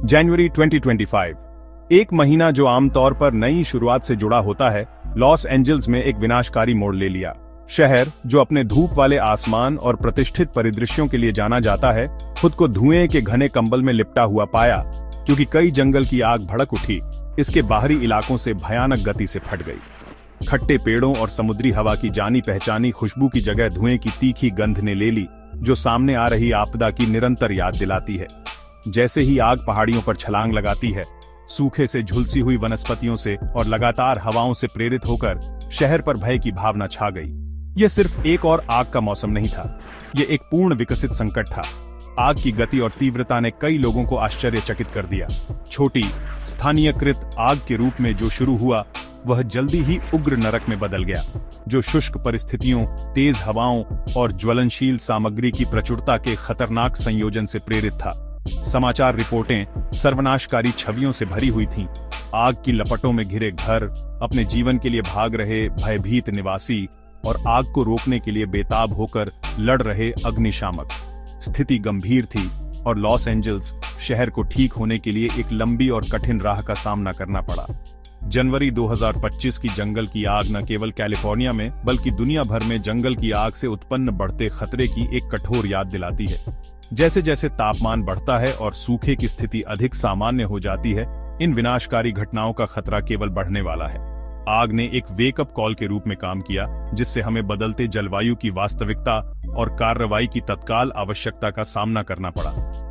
जनवरी 2025। एक महीना जो आमतौर पर नई शुरुआत से जुड़ा होता है, लॉस एंजल्स में एक विनाशकारी मोड़ ले लिया। शहर, जो अपने धूप वाले आसमान और प्रतिष्ठित परिदृश्यों के लिए जाना जाता है, खुद को धुएं के घने कंबल में लिपटा हुआ पाया, क्योंकि कई जंगल की आग भड़क उठी, इसके बाहरी इलाकों से भयानक गति से फट गई। खट्टे पेड़ों और समुद्री हवा की जानी पहचानी खुशबू की जगह धुएं की तीखी गंध ने ले ली, जो सामने आ रही आपदा की निरंतर याद दिलाती है। जैसे ही आग पहाड़ियों पर छलांग लगाती है, सूखे से झुलसी हुई वनस्पतियों से और लगातार हवाओं से प्रेरित होकर शहर पर भय की भावना छा गई। यह सिर्फ एक और आग का मौसम नहीं था, यह एक पूर्ण विकसित संकट था। आग की गति और तीव्रता ने कई लोगों को आश्चर्यचकित कर दिया। छोटी, स्थानीयकृत आग के रूप में जो शुरू हुआ, वह जल्दी ही उग्र नरक में बदल गया, जो शुष्क परिस्थितियों, तेज हवाओं और ज्वलनशील सामग्री की प्रचुरता के खतरनाक संयोजन से प्रेरित था। समाचार रिपोर्टें सर्वनाशकारी छवियों से भरी हुई थीं। आग की लपटों में घिरे घर, अपने जीवन के लिए भाग रहे भयभीत निवासी और आग को रोकने के लिए बेताब होकर लड़ रहे अग्निशामक। स्थिति गंभीर थी और लॉस एंजल्स शहर को ठीक होने के लिए एक लंबी और कठिन राह का सामना करना पड़ा। जनवरी 2025 की जंगल की आग न केवल कैलिफोर्निया में बल्कि दुनिया भर में जंगल की आग से उत्पन्न बढ़ते खतरे की एक कठोर याद दिलाती है। जैसे जैसे तापमान बढ़ता है और सूखे की स्थिति अधिक सामान्य हो जाती है, इन विनाशकारी घटनाओं का खतरा केवल बढ़ने वाला है। आग ने एक वेकअप कॉल के रूप में काम किया, जिससे हमें बदलते जलवायु की वास्तविकता और कार्रवाई की तत्काल आवश्यकता का सामना करना पड़ा।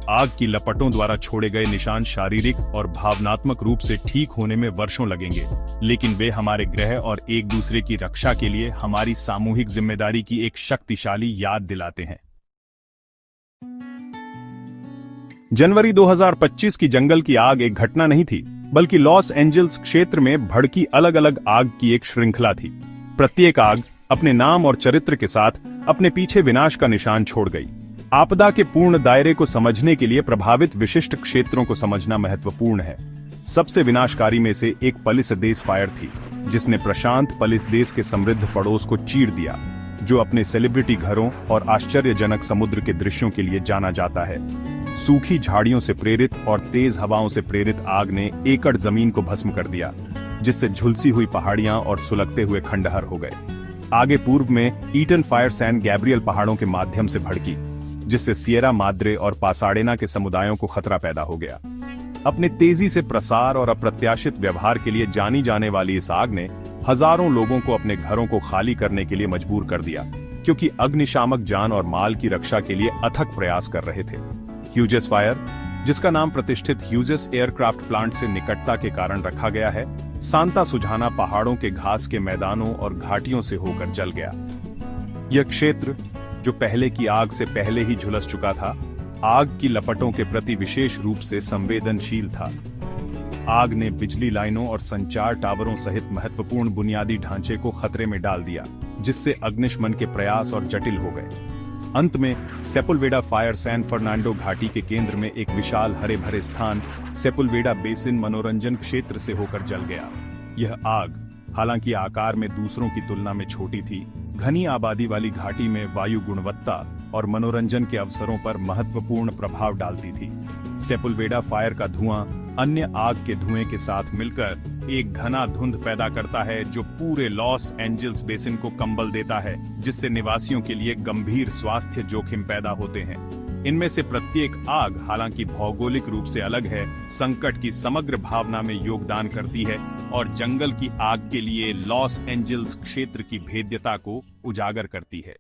आग की लपटों द्वारा छोड़े गए निशान शारीरिक और भावनात्मक रूप से ठीक होने में वर्षों लगेंगे, लेकिन वे हमारे ग्रह और एक दूसरे की रक्षा के लिए हमारी सामूहिक जिम्मेदारी की एक शक्तिशाली याद दिलाते हैं। जनवरी 2025 की जंगल की आग एक घटना नहीं थी, बल्कि लॉस एंजल्स क्षेत्र में भड़की अलग अलग आग की एक श्रृंखला थी। प्रत्येक आग अपने नाम और चरित्र के साथ अपने पीछे विनाश का निशान छोड़ गई। आपदा के पूर्ण दायरे को समझने के लिए प्रभावित विशिष्ट क्षेत्रों को समझना महत्वपूर्ण है। सबसे विनाशकारी में से एक पलिसदेस फायर थी, जिसने प्रशांत पलिसदेस के समृद्ध पड़ोस को चीर दिया, जो अपने सेलिब्रिटी घरों और आश्चर्यजनक समुद्र के दृश्यों के लिए जाना जाता है। सूखी झाड़ियों से प्रेरित और तेज हवाओं से प्रेरित आग ने एकड़ जमीन को भस्म कर दिया, जिससे झुलसी हुई पहाड़ियां और सुलगते हुए खंडहर हो गए। आगे पूर्व में ईटन फायर सैन गैब्रियल पहाड़ों के माध्यम से भड़की, जिससे सिएरा माद्रे और पासाडेना के समुदायों को खतरा पैदा हो गया। अपने तेजी से प्रसार और अप्रत्याशित व्यवहार के लिए जानी जाने वाली इस आग ने हजारों लोगों को अपने घरों को खाली करने के लिए मजबूर कर दिया, क्योंकि अग्निशामक जान और माल की रक्षा के लिए अथक प्रयास कर रहे थे। ह्यूजेस फायर, जिसका नाम प्रतिष्ठित ह्यूजेस एयरक्राफ्ट प्लांट से निकटता के कारण रखा गया है, सांता सुझाना पहाड़ों के घास के मैदानों और घाटियों से होकर जल गया। यह क्षेत्र, जो पहले की आग से पहले ही झुलस चुका था, आग की लपटों के प्रति विशेष रूप से संवेदनशील था। आग ने बिजली लाइनों और संचार टावरों सहित महत्वपूर्ण बुनियादी ढांचे को खतरे में डाल दिया, जिससे अग्निशमन के प्रयास और जटिल हो गए। अंत में सेपुलवेडा फायर सैन फर्नांडो घाटी के केंद्र में एक विशाल हरे भरे स्थान सेपुलवेडा बेसिन मनोरंजन क्षेत्र से होकर जल गया। यह आग, हालांकि आकार में दूसरों की तुलना में छोटी थी, घनी आबादी वाली घाटी में वायु गुणवत्ता और मनोरंजन के अवसरों पर महत्वपूर्ण प्रभाव डालती थी। सेपुलवेडा फायर का धुआं अन्य आग के धुएं के साथ मिलकर एक घना धुंध पैदा करता है, जो पूरे लॉस एंजल्स बेसिन को कंबल देता है, जिससे निवासियों के लिए गंभीर स्वास्थ्य जोखिम पैदा होते हैं। इनमें से प्रत्येक आग, हालांकि भौगोलिक रूप से अलग है, संकट की समग्र भावना में योगदान करती है और जंगल की आग के लिए लॉस एंजल्स क्षेत्र की भेद्यता को उजागर करती है।